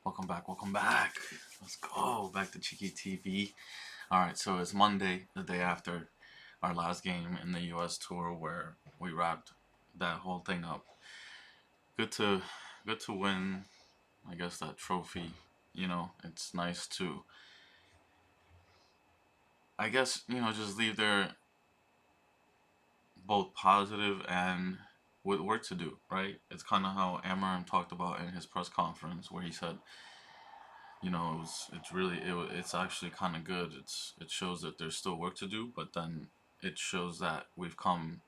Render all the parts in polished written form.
Welcome back, welcome back. Let's go back to Cheeky TV. All right, so it's Monday, the day after our last game in the U.S. tour, where we wrapped that whole thing up. Good to, good to win. I guess that trophy. It's nice to, I guess, just leave there both positive and with work to do. Right? It's kind of how Amarim talked about in his press conference, where he said it's actually kind of good. It shows that there's still work to do, but then it shows that we've come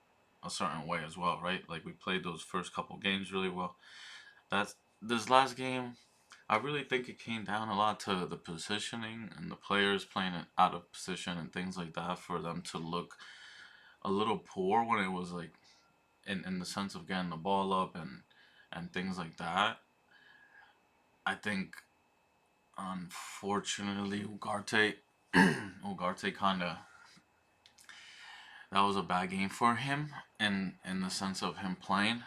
a certain way as well, right? Like we played those first couple games really well. That's this last game. I really think it came down a lot to the positioning and the players playing it out of position and things like that for them to look a little poor when it was like in the sense of getting the ball up and things like that. I think unfortunately Ugarte kind of that was a bad game for him in the sense of him playing.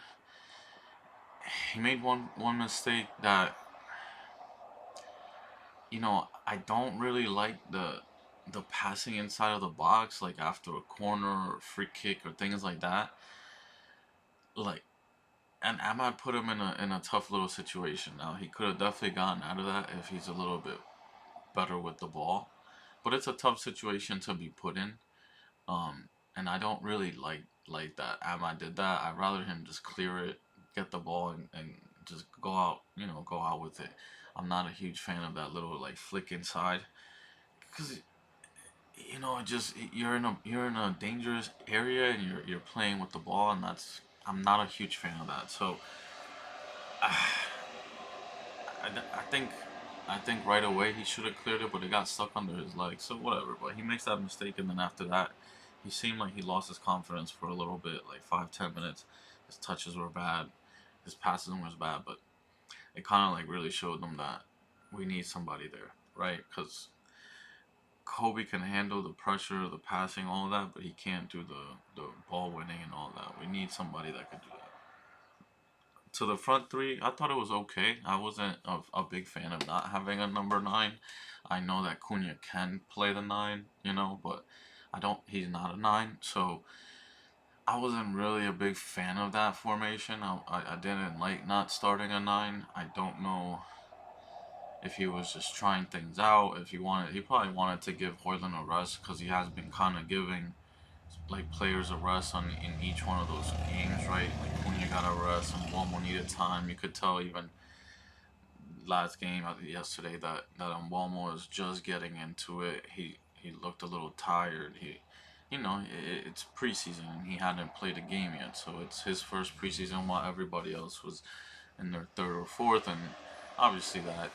He made one mistake that I don't really like the passing inside of the box like after a corner or free kick or things like that. Like and Ahmad put him in a tough little situation. Now he could have definitely gotten out of that if he's a little bit better with the ball, but it's a tough situation to be put in. And I don't really like that Ahmad did that. I'd rather him just clear it, get the ball, and just go out. Go out with it. I'm not a huge fan of that little like flick inside because it just you're in a dangerous area and you're playing with the ball, and that's I'm not a huge fan of that. So I think right away he should have cleared it, but it got stuck under his leg. So whatever. But he makes that mistake, and then after that, he seemed like he lost his confidence for a little bit, like 5-10 minutes. His touches were bad, his passing was bad, but it kind of like really showed them that we need somebody there, right? Because Kobe can handle the pressure, the passing, all of that, but he can't do the ball winning and all that. We need somebody that could do that. To the front three, I thought it was okay. I wasn't a big fan of not having a number nine. I know that Cunha can play the nine, but I don't. He's not a nine, so I wasn't really a big fan of that formation. I didn't like not starting a nine. I don't know if he was just trying things out. If he probably wanted to give Hoyland a rest because he has been kind of giving like players a rest in each one of those games, right? Like Cunha got a rest and Mbeumo needed time. You could tell even last game yesterday that Mbeumo was just getting into it. He looked a little tired. It's preseason and he hadn't played a game yet, so it's his first preseason while everybody else was in their third or fourth, and obviously that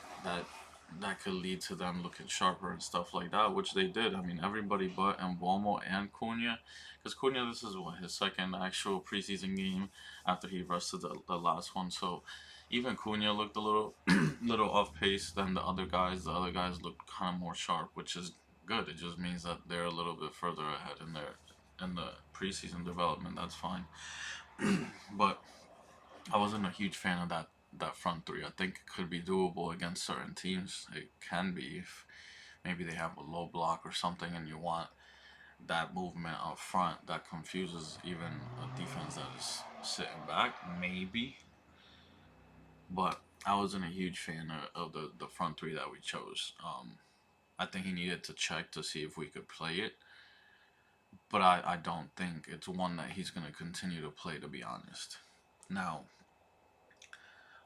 that could lead to them looking sharper and stuff like that, which they did. I mean, everybody but Mbeumo and Cunha, because Cunha, this is what his second actual preseason game after he rested the last one. So even Cunha looked a little little off pace than the other guys. The other guys looked kind of more sharp, which is good. It just means that they're a little bit further ahead in the preseason development. That's fine, but I wasn't a huge fan of that front three. I think it could be doable against certain teams. It can be if maybe they have a low block or something, and you want that movement up front that confuses even a defense that is sitting back. Maybe, but I wasn't a huge fan of the front three that we chose. I think he needed to check to see if we could play it, but I don't think it's one that he's going to continue to play, to be honest. Now,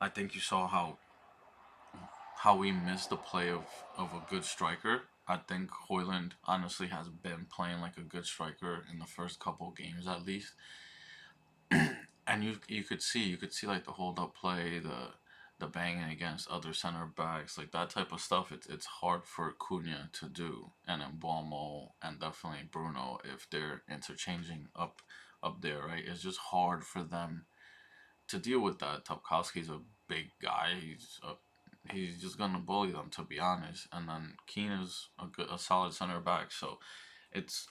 I think you saw how we missed the play of a good striker. I think Hoyland honestly has been playing like a good striker in the first couple of games at least. And you could see like the hold up play, the banging against other center backs, like that type of stuff. It's hard for Cunha to do, and then Bomo and definitely Bruno if they're interchanging up there, right? It's just hard for them to deal with that. Topkowski's a big guy. He's just gonna bully them, to be honest. And then Keane is a solid center back. So it's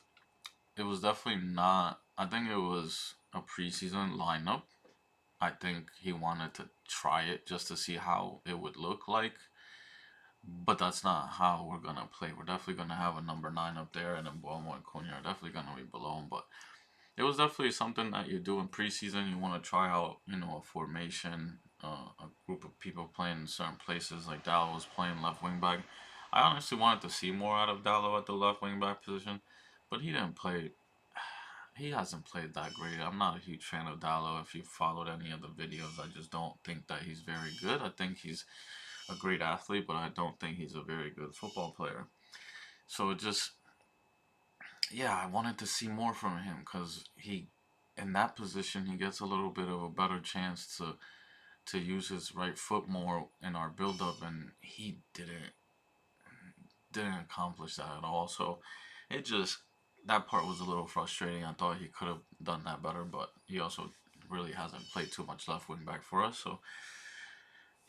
it was definitely not. I think it was a preseason lineup. I think he wanted to try it just to see how it would look like. But that's not how we're gonna play. We're definitely gonna have a number 9 up there, and then Bomo and Cunha are definitely gonna be below him. But it was definitely something that you do in preseason. You want to try out, a formation, a group of people playing in certain places. Like Dallo was playing left wing back. I honestly wanted to see more out of Dallo at the left wing back position, but he didn't play. He hasn't played that great. I'm not a huge fan of Dallo. If you followed any of the videos, I just don't think that he's very good. I think he's a great athlete, but I don't think he's a very good football player. So it just, yeah, I wanted to see more from him because in that position, he gets a little bit of a better chance to use his right foot more in our build up, and he didn't accomplish that at all. So it just that part was a little frustrating. I thought he could have done that better, but he also really hasn't played too much left wing back for us. So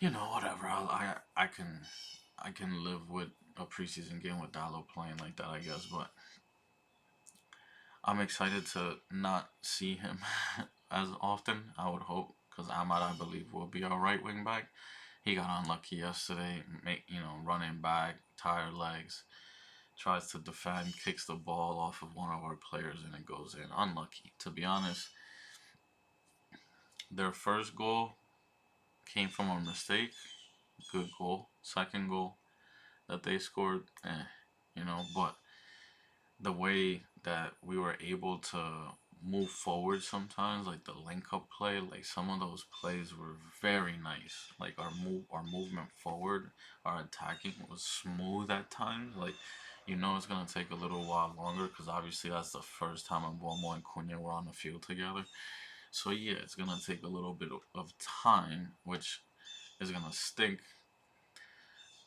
whatever. I can live with a preseason game with Dallo playing like that, I guess. But I'm excited to not see him as often. I would hope because Ahmad, I believe, will be our right wing back. He got unlucky yesterday, running back, tired legs, tries to defend, kicks the ball off of one of our players, and it goes in. Unlucky. To be honest, their first goal came from a mistake. Good goal. Second goal that they scored, but the way that we were able to move forward sometimes, like the link up play, like some of those plays were very nice. Like our movement forward, our attacking was smooth at times. Like it's gonna take a little while longer because obviously that's the first time Mbomo and Cunha were on the field together. So yeah, it's gonna take a little bit of time, which is gonna stink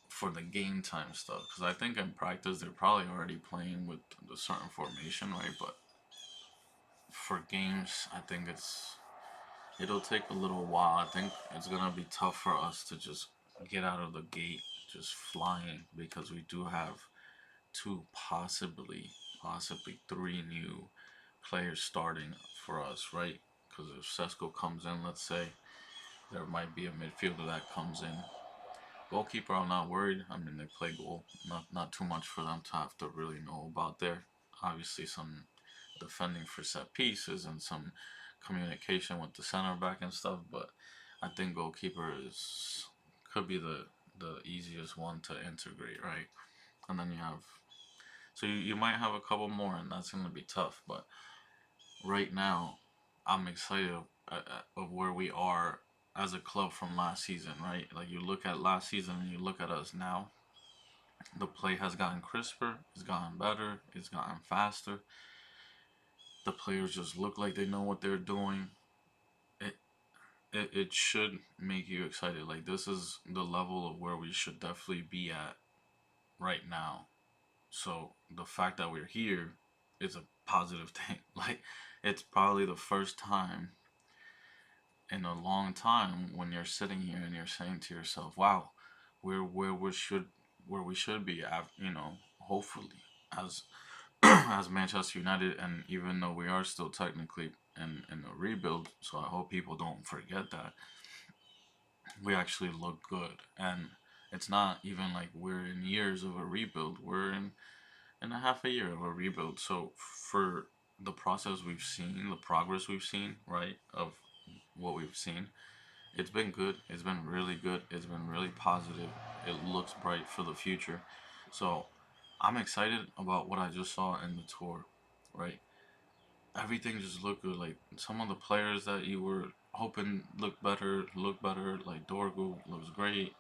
for the game time stuff because I think in practice they're probably already playing with a certain formation, right? But for games, I think it'll take a little while. I think it's gonna be tough for us to just get out of the gate just flying because we do have two, possibly three new players starting for us, right? Because if Sesko comes in, let's say there might be a midfielder that comes in. Goalkeeper, I'm not worried. I mean, they play goal. Not too much for them to have to really know about there. Obviously, some defending for set pieces and some communication with the center back and stuff. But I think goalkeeper is could be the easiest one to integrate, right? And then you might have a couple more, and that's gonna be tough. But right now, I'm excited of where we are as a club from last season, right? Like you look at last season and you look at us now, the play has gotten crisper, it's gotten better, it's gotten faster. The players just look like they know what they're doing. It it should make you excited. Like this is the level of where we should definitely be at right now. So the fact that we're here is a positive thing. Like it's probably the first time in a long time when you're sitting here and you're saying to yourself, "Wow, we're where we should be at." Hopefully as as Manchester United, and even though we are still technically in a rebuild, so I hope people don't forget that we actually look good, and it's not even like we're in years of a rebuild. We're in a half a year of a rebuild. So for the process we've seen, the progress we've seen, right, of what we've seen, it's been good. It's been really good. It's been really positive. It looks bright for the future. So I'm excited about what I just saw in the tour, right? Everything just looked good. Like some of the players that you were hoping look better. Like Dorgu looks great.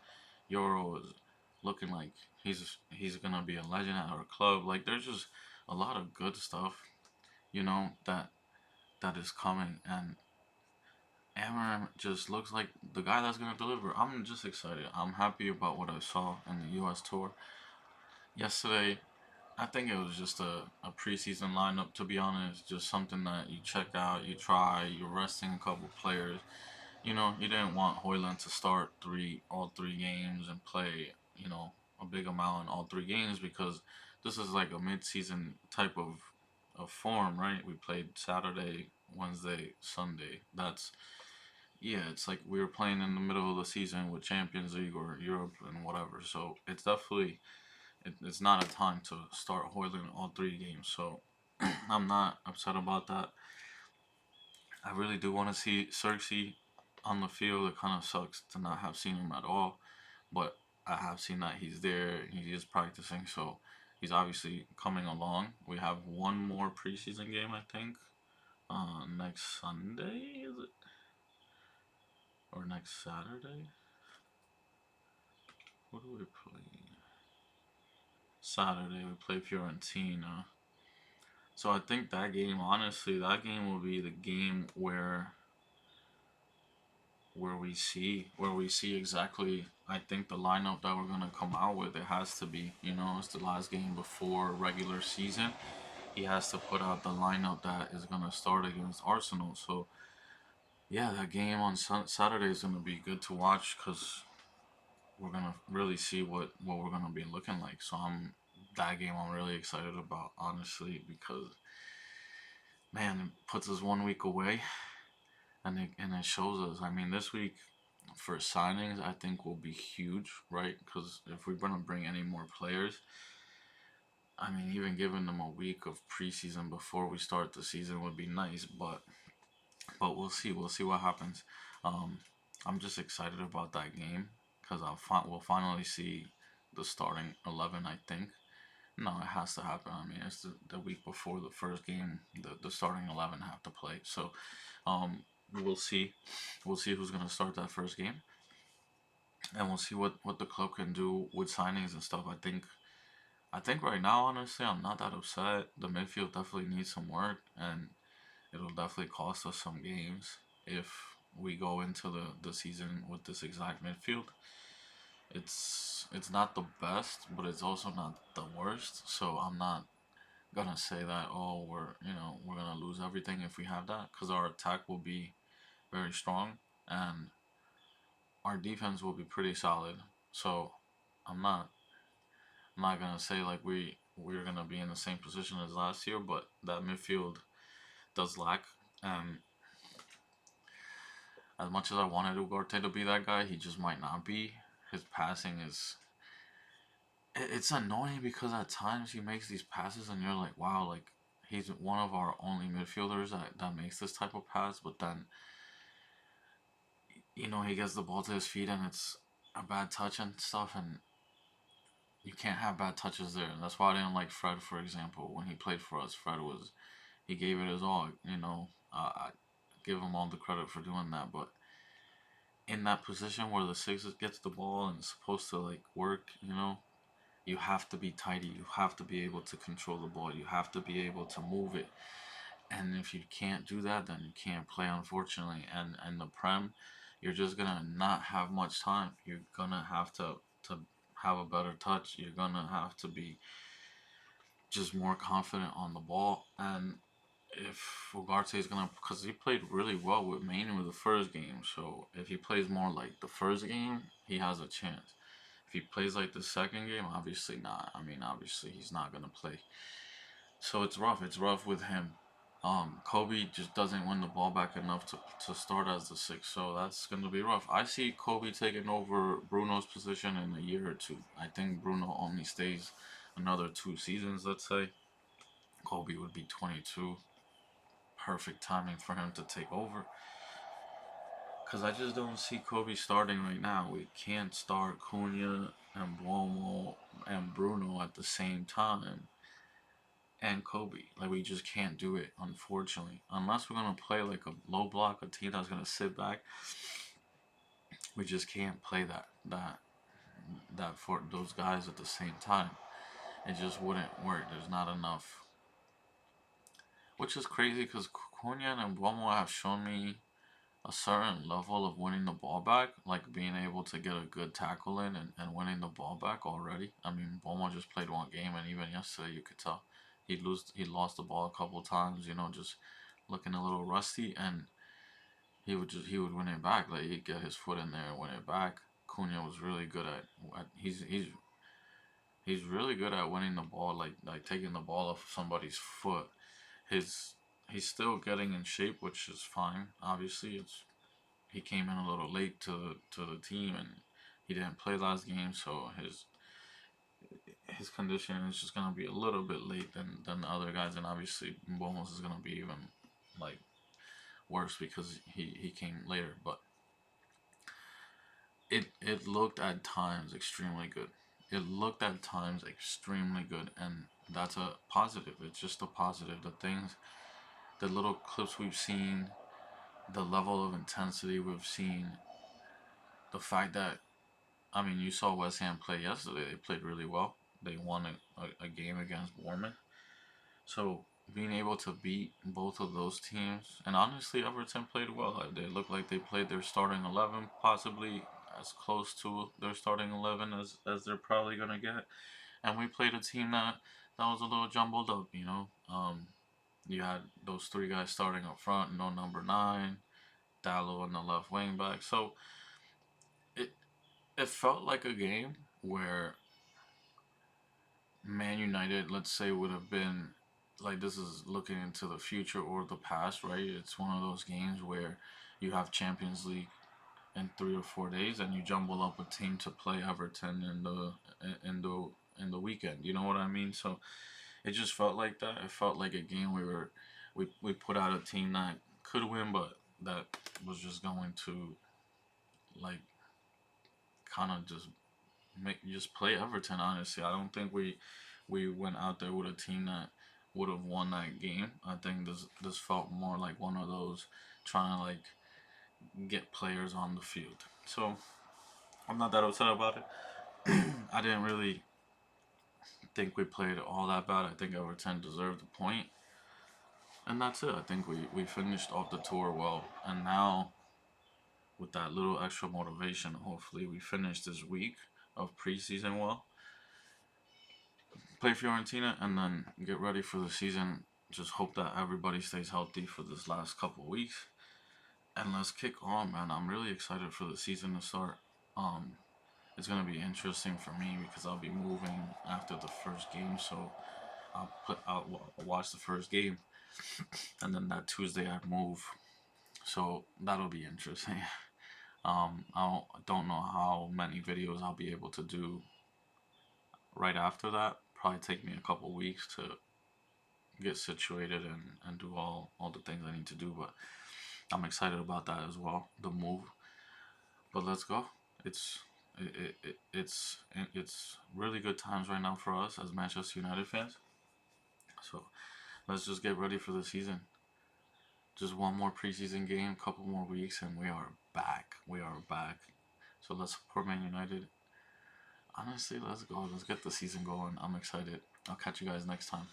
Euro is looking like he's gonna be a legend at our club. Like there's just a lot of good stuff, that is coming, and Amarim just looks like the guy that's gonna deliver. I'm just excited. I'm happy about what I saw in the U.S. tour yesterday. I think it was just a preseason lineup, to be honest. Just something that you check out, you try, you're resting a couple players. You didn't want Hoyland to start all three games and play, a big amount in all three games because this is like a mid-season type of form, right? We played Saturday, Wednesday, Sunday. That's yeah, it's like we were playing in the middle of the season with Champions League or Europe and whatever. So it's definitely it's not a time to start hoiling all 3 games. So I'm not upset about that. I really do want to see Xerxes on the field. It kind of sucks to not have seen him at all, but I have seen that he's there. He is practicing, so he's obviously coming along. We have one more preseason game, I think, next Sunday, is it? Or next Saturday? What do we play? Saturday, we play Fiorentina. So I think that game, honestly, that game will be the game where we see exactly. I think the lineup that we're gonna come out with, it has to be, it's the last game before regular season. He has to put out the lineup that is gonna start against Arsenal. So yeah, that game on Saturday is gonna be good to watch because we're gonna really see what we're gonna be looking like. So that game I'm really excited about, honestly, because man, it puts us 1 week away, and it shows us. I mean, this week for signings, I think will be huge, right? Because if we're gonna bring any more players, I mean, even giving them a week of preseason before we start the season would be nice. But we'll see. We'll see what happens. Um, I'm just excited about that game because we'll finally see the starting 11. I think. No, it has to happen. I mean, it's the week before the first game. The starting 11 have to play. So, um, we'll see. We'll see who's gonna start that first game, and we'll see what the club can do with signings and stuff. I think right now, honestly, I'm not that upset. The midfield definitely needs some work, and it'll definitely cost us some games if we go into the season with this exact midfield. It's not the best, but it's also not the worst. So I'm not gonna say that, oh, we're gonna lose everything if we have that, because our attack will be very strong and our defense will be pretty solid. So I'm not I'm not gonna say like we're gonna be in the same position as last year, but that midfield does lack. And as much as I wanted Ugarte to be that guy, he just might not be. His passing is it's annoying because at times he makes these passes and you're like, wow, like he's one of our only midfielders that makes this type of pass, but then he gets the ball to his feet and it's a bad touch and stuff, and you can't have bad touches there. And that's why I didn't like Fred, for example, when he played for us. He gave it his all. I give him all the credit for doing that, but in that position where the six gets the ball and it's supposed to like work, you have to be tidy. You have to be able to control the ball. You have to be able to move it. And if you can't do that, then you can't play, unfortunately. And the Prem, you're just gonna not have much time. You're gonna have to have a better touch. You're gonna have to be just more confident on the ball. And if Ugarte is gonna, because he played really well with mainly with the first game. So if he plays more like the first game, he has a chance. If he plays like the second game, obviously not. I mean, obviously he's not gonna play. So it's rough. It's rough with him. Kobe just doesn't win the ball back enough to start as the six, so that's gonna be rough. I see Kobe taking over Bruno's position in a year or two. I think Bruno only stays another 2 seasons, let's say. Kobe would be 22. Perfect timing for him to take over. Because I just don't see Kobe starting right now. We can't start Cunha and Buomo and Bruno at the same time and Kobe. Like, we just can't do it, unfortunately. Unless we're gonna play like a low block, a team that's gonna sit back. We just can't play that for those guys at the same time. It just wouldn't work. There's not enough. Which is crazy because Cunha and Buomo have shown me a certain level of winning the ball back, like being able to get a good tackle in and winning the ball back already. I mean, Bomo just played 1 game, and even yesterday you could tell he lost the ball a couple of times. Just looking a little rusty, and he would win it back. Like he'd get his foot in there and win it back. Cunha was really good at he's really good at winning the ball, like taking the ball off somebody's foot. His he's still getting in shape, which is fine. Obviously, it's he came in a little late to the team, and he didn't play last game, so his condition is just gonna be a little bit late than the other guys, and obviously Bomas is gonna be even like worse because he came later. But it looked at times extremely good. It looked at times extremely good, and that's a positive. It's just a positive. The things, the little clips we've seen, the level of intensity we've seen, the fact that, I mean, you saw West Ham play yesterday. They played really well. They won a game against Bournemouth. So being able to beat both of those teams, and honestly, Everton played well. They looked like they played their starting 11, possibly as close to their starting 11 as they're probably gonna get. And we played a team that was a little jumbled up. You had those three guys starting up front, no number 9, Dallo on the left wing back. So it it felt like a game where Man United, let's say, would have been like, this is looking into the future or the past, right? It's one of those games where you have Champions League in 3 or 4 days, and you jumble up a team to play Everton in the in the weekend. You know what I mean? So it just felt like that. It felt like a game we put out a team that could win, but that was just going to, like, kind of just play Everton. Honestly, I don't think we went out there with a team that would have won that game. I think this felt more like one of those trying to, like, get players on the field. So I'm not that upset about it. I didn't really think we played all that bad. I think Everton deserved the point, and that's it. I think we finished off the tour well, and now with that little extra motivation, hopefully we finish this week of preseason well, play Fiorentina, and then get ready for the season. Just hope that everybody stays healthy for this last couple of weeks, and let's kick on, man. I'm really excited for the season to start. Um, it's gonna be interesting for me because I'll be moving after the first game, so I'll watch the first game, and then that Tuesday I move, so that'll be interesting. I don't know how many videos I'll be able to do right after that. Probably take me a couple weeks to get situated and do all the things I need to do, but I'm excited about that as well, the move. But let's go. It's it's really good times right now for us as Manchester United fans. So let's just get ready for the season. Just one more preseason game, couple more weeks, and we are back. We are back. So let's support Man United. Honestly, let's go. Let's get the season going. I'm excited. I'll catch you guys next time.